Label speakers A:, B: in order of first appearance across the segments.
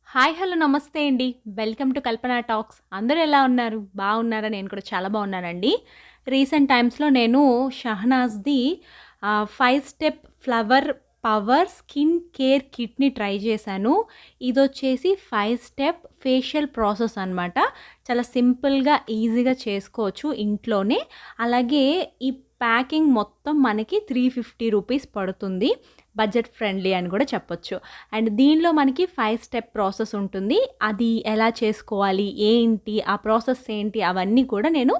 A: Hi hello నమస్తే అండి. Welcome to Kalpana talks. అందరూ ఎలా ఉన్నారు? బాగున్నారా? నేను కూడా చాలా బాగున్నానండి. రీసెంట్ టైమ్స్‌లో నేను షహనాజ్‌ది 5 step flower power skin care కిట్‌ని ట్రై చేశాను. ఇదొచ్చేసి 5 స్టెప్ ఫేషియల్ ప్రాసెస్ అనమాట. చాలా సింపుల్‌గా, ఈజీగా చేసుకోవచ్చు ఇంట్లోనే. అలాగే ఈ ప్యాకింగ్ మొత్తం మనకి 350 రూపీస్ పడుతుంది. బడ్జెట్ ఫ్రెండ్లీ అని కూడా చెప్పొచ్చు. అండ్ దీనిలో మనకి 5 స్టెప్ ప్రాసెస్ ఉంటుంది. అది ఎలా చేసుకోవాలి, ఏంటి, ఆ ప్రాసెస్ ఏంటి, అవన్నీ కూడా నేను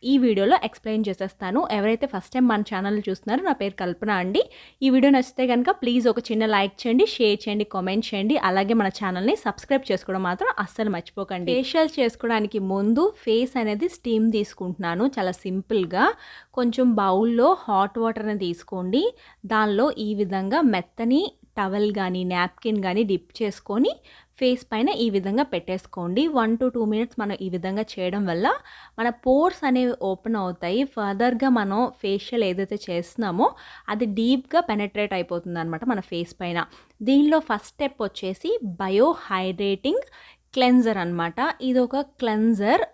A: ఈ వీడియోలో ఎక్స్‌ప్లెయిన్ చేసేస్తాను. ఎవరైతే ఫస్ట్ టైం మన ఛానల్‌ని చూస్తున్నారో, నా పేరు కల్పన అండి. ఈ వీడియో నచ్చితే గనుక ప్లీజ్ ఒక చిన్న లైక్ చేయండి, షేర్ చేయండి, కామెంట్ చేయండి. అలాగే మన ఛానల్‌ని సబ్స్క్రైబ్ చేసుకోవడం మాత్రం అస్సలు మర్చిపోకండి. ఫేషియల్ చేసుకోవడానికి ముందు ఫేస్ అనేది స్టీమ్ తీసుకుంటున్నాను. చాలా సింపుల్‌గా కొంచెం బౌల్‌లో హాట్ వాటర్‌ని తీసుకోండి. దానిలో ఈ విధంగా మెత్తని టవల్ గానీ, నాప్కిన్ గానీ డిప్ చేసుకొని ఫేస్ పైన ఈ విధంగా పెట్టేసుకోండి. 1-2 మినిట్స్ మనం ఈ విధంగా చేయడం వల్ల మన పోర్స్ అనేవి ఓపెన్ అవుతాయి. ఫర్దర్‌గా మనం ఫేషియల్ ఏదైతే చేస్తున్నామో అది డీప్‌గా పెనెట్రేట్ అయిపోతుందనమాట మన ఫేస్ పైన. దీనిలో ఫస్ట్ స్టెప్ వచ్చేసి బయో హైడ్రేటింగ్ క్లెన్జర్ అనమాట. ఇదొక క్లెన్జర్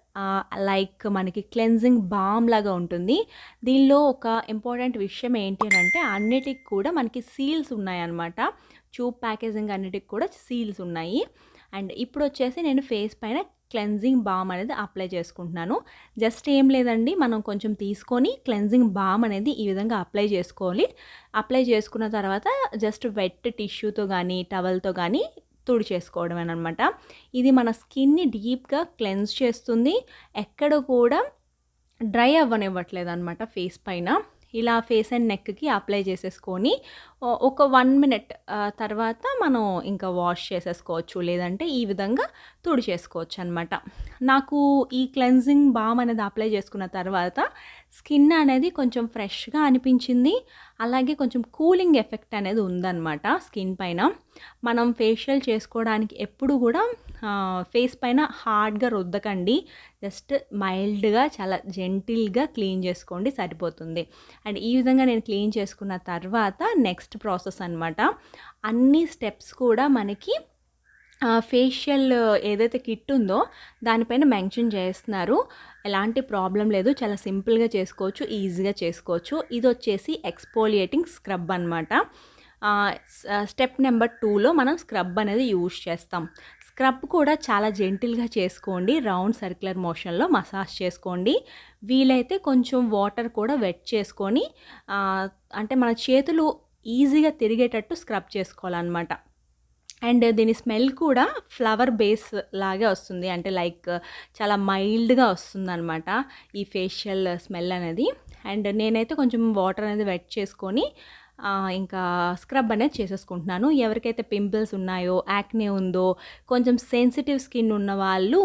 A: లైక్ మనకి క్లెన్జింగ్ బామ్ లాగా ఉంటుంది. దీనిలో ఒక ఇంపార్టెంట్ విషయం ఏంటి అనంటే అన్నిటికి కూడా మనకి సీల్స్ ఉన్నాయన్నమాట. ట్యూబ్ ప్యాకేజింగ్ అన్నిటికి కూడా సీల్స్ ఉన్నాయి. అండ్ ఇప్పుడు వచ్చేసి నేను ఫేస్ పైన క్లెన్జింగ్ బామ్ అనేది అప్లై చేసుకుంటున్నాను. జస్ట్ ఏం లేదండి, మనం కొంచెం తీసుకొని క్లెన్జింగ్ బామ్ అనేది ఈ విధంగా అప్లై చేసుకోవాలి. అప్లై చేసుకున్న తర్వాత జస్ట్ వెట్ టిష్యూతో కానీ, టవల్తో కానీ తుడిచేసుకోవడమేనమాట. ఇది మన స్కిన్ని డీప్‌గా క్లెన్స్ చేస్తుంది. ఎక్కడ కూడా డ్రై అవ్వనివ్వట్లేదనమాట ఫేస్ పైన. ఇలా ఫేస్ అండ్ నెక్‌కి అప్లై చేసేసుకొని ఒక 1 మినిట్ తర్వాత మనం ఇంకా వాష్ చేసేసుకోవచ్చు. లేదంటే ఈ విధంగా తుడిచేసుకోవచ్చనమాట. నాకు ఈ క్లెన్జింగ్ బామ్ అనేది అప్లై చేసుకున్న తర్వాత స్కిన్ అనేది కొంచెం ఫ్రెష్‌గా అనిపించింది. అలాగే కొంచెం కూలింగ్ ఎఫెక్ట్ అనేది ఉందన్నమాట స్కిన్ పైన. మనం ఫేషియల్ చేసుకోవడానికి ఎప్పుడు కూడా ఫేస్ పైన హార్డ్‌గా రుద్దకండి. జస్ట్ మైల్డ్‌గా చాలా జెంటిల్‌గా క్లీన్ చేసుకోండి, సరిపోతుంది. అండ్ ఈ విధంగా నేను క్లీన్ చేసుకున్న తర్వాత నెక్స్ట్ ప్రాసెస్ అనమాట. అన్ని స్టెప్స్ కూడా మనకి ఫేషియల్ ఏదైతే కిట్ ఉందో దానిపైన మెన్షన్ చేస్తున్నారు. ఎలాంటి ప్రాబ్లం లేదు. చాలా సింపుల్‌గా చేసుకోవచ్చు, ఈజీగా చేసుకోవచ్చు. ఇదొచ్చేసి ఎక్స్ఫోలియేటింగ్ స్క్రబ్ అనమాట. స్టెప్ నెంబర్ 2లో మనం స్క్రబ్ అనేది యూజ్ చేస్తాం. స్క్రబ్ కూడా చాలా జెంటిల్‌గా చేసుకోండి. రౌండ్ సర్క్యులర్ మోషన్‌లో మసాజ్ చేసుకోండి. వీలైతే కొంచెం వాటర్ కూడా వెట్ చేసుకొని అంటే మన చేతులు ఈజీగా తిరిగేటట్టు స్క్రబ్ చేసుకోవాలన్నమాట. అండ్ దీని స్మెల్ కూడా ఫ్లవర్ బేస్ లాగే వస్తుంది. అంటే లైక్ చాలా మైల్డ్‌గా వస్తుందనమాట ఈ ఫేషియల్ స్మెల్ అనేది. అండ్ నేనైతే కొంచెం వాటర్ అనేది వెట్ చేసుకొని ఇంకా స్క్రబ్ అనేది చేసేసుకుంటున్నాను. ఎవరికైతే పింపుల్స్ ఉన్నాయో, యాక్నే ఉందో, కొంచెం సెన్సిటివ్ స్కిన్ ఉన్న వాళ్ళు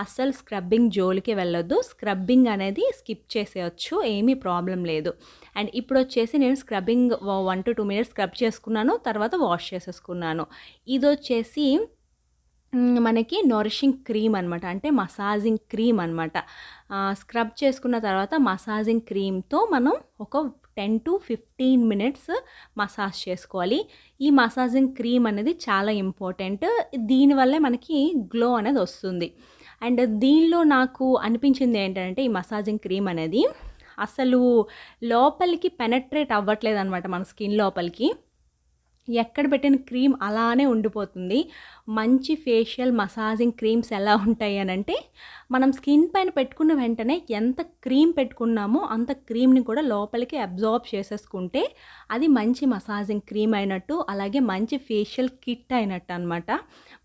A: అస్సలు స్క్రబ్బింగ్ జోలికి వెళ్ళొద్దు. స్క్రబ్బింగ్ అనేది స్కిప్ చేసేయచ్చు, ఏమీ ప్రాబ్లం లేదు. అండ్ ఇప్పుడు వచ్చేసి నేను స్క్రబ్బింగ్ 1-2 మినిట్స్ స్క్రబ్ చేసుకున్నాను. తర్వాత వాష్ చేసేసుకున్నాను. ఇదొచ్చేసి మనకి నరిషింగ్ క్రీమ్ అనమాట. అంటే మసాజింగ్ క్రీమ్ అనమాట. స్క్రబ్ చేసుకున్న తర్వాత మసాజింగ్ క్రీమ్‌తో మనం ఒక 10-15 మినిట్స్ మసాజ్ చేసుకోవాలి. ఈ మసాజింగ్ క్రీమ్ అనేది చాలా ఇంపార్టెంట్. దీనివల్లే మనకి గ్లో అనేది వస్తుంది. అండ్ దీనిలో నాకు అనిపించింది ఏంటంటే ఈ మసాజింగ్ క్రీమ్ అనేది అసలు లోపలికి పెనెట్రేట్ అవ్వట్లేదనమాట మన స్కిన్ లోపలికి. ఎక్కడ పెట్టిన క్రీమ్ అలానే ఉండిపోతుంది. మంచి ఫేషియల్ మసాజింగ్ క్రీమ్స్ ఎలా ఉంటాయి అనంటే మనం స్కిన్ పైన పెట్టుకున్న వెంటనే ఎంత క్రీమ్ పెట్టుకున్నామో అంత క్రీమ్‌ని కూడా లోపలికి అబ్జార్బ్ చేసేసుకుంటే అది మంచి మసాజింగ్ క్రీమ్ అయినట్టు, అలాగే మంచి ఫేషియల్ కిట్ అయినట్టు అనమాట.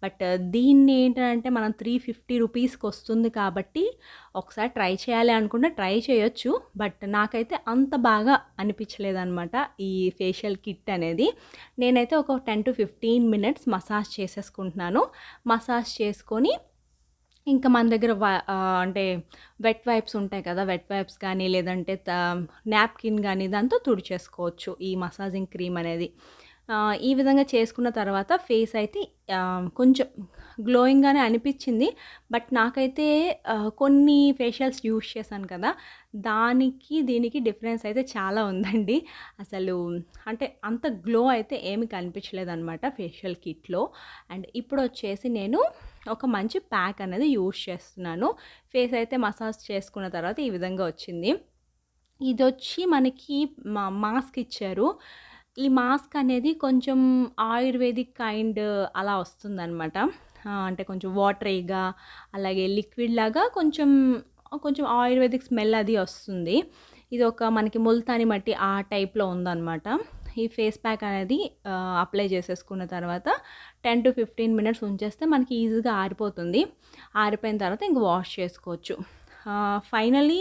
A: బట్ దీన్ని ఏంటంటే మనం 350 రూపీస్‌కి వస్తుంది కాబట్టి ఒకసారి ట్రై చేయాలి అనుకుంటే ట్రై చేయొచ్చు. బట్ నాకైతే అంత బాగా అనిపించలేదనమాట ఈ ఫేషియల్ కిట్ అనేది. నేనైతే ఒక 10-15 మినిట్స్ మసాజ్ చేసేసుకుంటున్నాను. మసాజ్ చేసుకొని ఇంకా మన దగ్గర అంటే వెట్ వైప్స్ ఉంటాయి కదా! వెట్ వైప్స్ కానీ లేదంటే నాప్కిన్ కానీ దాంతో తుడిచేసుకోవచ్చు ఈ మసాజింగ్ క్రీమ్ అనేది. ఈ విధంగా చేసుకున్న తర్వాత ఫేస్ అయితే కొంచెం గ్లోయింగ్‌గానే అనిపిచ్చింది. బట్ నాకైతే కొన్ని ఫేషియల్స్ యూజ్ చేశాను కదా! దానికి, దీనికి డిఫరెన్స్ అయితే చాలా ఉందండి. అసలు అంటే అంత గ్లో అయితే ఏమి కనిపించలేదనమాట ఫేషియల్ కిట్‌లో. అండ్ ఇప్పుడొచ్చేసి నేను ఒక మంచి ప్యాక్ అనేది యూజ్ చేస్తున్నాను. ఫేస్ అయితే మసాజ్ చేసుకున్న తర్వాత ఈ విధంగా వచ్చింది. ఇదొచ్చి మనకి మాస్క్ ఇచ్చారు. ఈ మాస్క్ అనేది కొంచెం ఆయుర్వేదిక్ కైండ్ అలా వస్తుందనమాట. అంటే కొంచెం వాటరీగా, అలాగే లిక్విడ్ లాగా కొంచెం ఆయుర్వేదిక్ స్మెల్ అది వస్తుంది. ఇదొక మనకి ముల్తాని మట్టి ఆ టైప్‌లో ఉందనమాట. ఈ ఫేస్ ప్యాక్ అనేది అప్లై చేసేసుకున్న తర్వాత 10-15 మినిట్స్ ఉంచేస్తే మనకి ఈజీగా ఆరిపోతుంది. ఆరిపోయిన తర్వాత ఇంక వాష్ చేసుకోవచ్చు. ఫైనల్లీ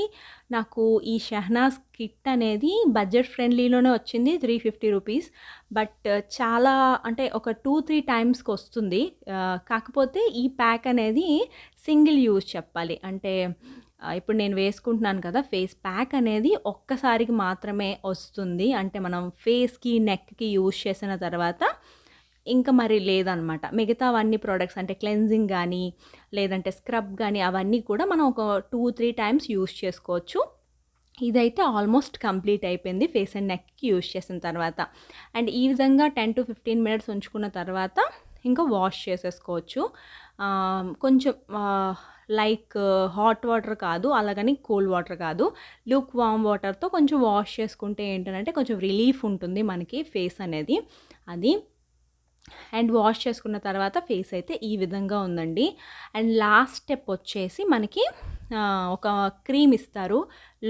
A: నాకు ఈ షెహనాజ్ కిట్ అనేది బడ్జెట్ ఫ్రెండ్లీలోనే వచ్చింది, 350 రూపీస్. బట్ చాలా అంటే ఒక 2-3 టైమ్స్‌కి వస్తుంది. కాకపోతే ఈ ప్యాక్ అనేది సింగిల్ యూజ్ చెప్పాలి. అంటే ఇప్పుడు నేను వేసుకుంటున్నాను కదా! ఫేస్ ప్యాక్ అనేది ఒక్కసారికి మాత్రమే వస్తుంది. అంటే మనం ఫేస్‌కి, నెక్‌కి యూజ్ చేసిన తర్వాత ఇంకా మరి లేదనమాట. మిగతావన్నీ ప్రొడక్ట్స్ అంటే క్లెన్జింగ్ గానీ, లేదంటే స్క్రబ్ గానీ అవన్నీ కూడా మనం ఒక 2-3 టైమ్స్ యూజ్ చేసుకోవచ్చు. ఇదైతే ఆల్మోస్ట్ కంప్లీట్ అయిపోయింది ఫేస్ అండ్ నెక్‌కి యూజ్ చేసిన తర్వాత. అండ్ ఈ విధంగా 10-15 మినిట్స్ ఉంచుకున్న తర్వాత ఇంకా వాష్ చేసేసుకోవచ్చు. కొంచెం లైక్ హాట్ వాటర్ కాదు, అలాగని కూల్ వాటర్ కాదు. లూక్ వార్మ్ వాటర్‌తో కొంచెం వాష్ చేసుకుంటే ఏంటనంటే కొంచెం రిలీఫ్ ఉంటుంది మనకి ఫేస్ అనేది. అది. అండ్ వాష్ చేసుకున్న తర్వాత ఫేస్ అయితే ఈ విధంగా ఉందండి. అండ్ లాస్ట్ స్టెప్ వచ్చేసి మనకి ఒక క్రీమ్ ఇస్తారు.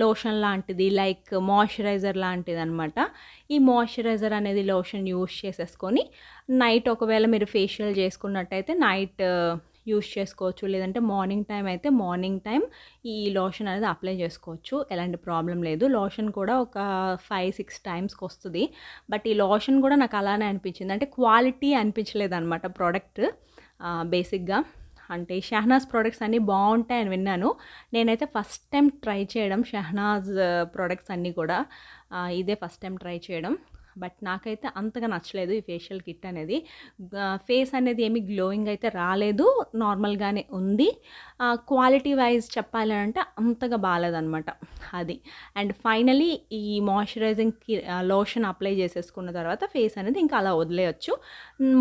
A: లోషన్ లాంటిది లైక్ మాయిశ్చరైజర్ లాంటిదనమాట. ఈ మాయిశ్చరైజర్ అనేది లోషన్ యూజ్ చేసేసుకొని నైట్ ఒకవేళ మీరు ఫేషియల్ చేసుకున్నట్టయితే నైట్ యూజ్ చేసుకోవచ్చు. లేదంటే మార్నింగ్ టైం అయితే మార్నింగ్ టైం ఈ లోషన్ అనేది అప్లై చేసుకోవచ్చు. ఎలాంటి ప్రాబ్లం లేదు. లోషన్ కూడా ఒక 5-6 టైమ్స్‌కి వస్తది. బట్ ఈ లోషన్ కూడా నాకు అలానే అనిపించింది. అంటే క్వాలిటీ అనిపించలేదనమాట ప్రోడక్ట్ బేసిక్‌గా. అంటే షెహనాజ్ ప్రొడక్ట్స్ అన్నీ బావుంటాయని విన్నాను. నేనైతే ఫస్ట్ టైం ట్రై చేయడం షెహనాజ్ ప్రొడక్ట్స్ అన్నీ కూడా. ఇదే ఫస్ట్ టైం ట్రై చేయడం. బట్ నాకైతే అంతగా నచ్చలేదు ఈ ఫేషియల్ కిట్ అనేది. ఫేస్ అనేది ఏమి గ్లోయింగ్ అయితే రాలేదు. నార్మల్‌గానే ఉంది. క్వాలిటీ వైజ్ చెప్పాలి అంటే అంతగా బాలేదనమాట అది. అండ్ ఫైనలీ ఈ మాయిశ్చరైజింగ్ లోషన్ అప్లై చేసేసుకున్న తర్వాత ఫేస్ అనేది ఇంకా అలా వదిలేయొచ్చు.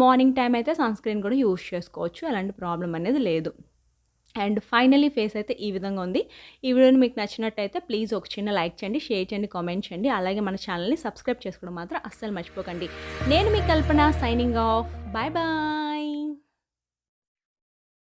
A: మార్నింగ్ టైం అయితే సన్ స్క్రీన్ కూడా యూజ్ చేసుకోవచ్చు. ఎలాంటి ప్రాబ్లమ్ అనేది లేదు. అండ్ ఫైనలీ ఫేస్ అయితే ఈ విధంగా ఉంది. ఈ వీడియోని మీకు నచ్చినట్టయితే ప్లీజ్ ఒక చిన్న లైక్ చేయండి, షేర్ చేయండి, కామెంట్ చేయండి. అలాగే మన ఛానల్ని సబ్స్క్రైబ్ చేసుకోవడం మాత్రం అస్సలు మర్చిపోకండి. నేను మీ Kalpana, signing off. Bye bye.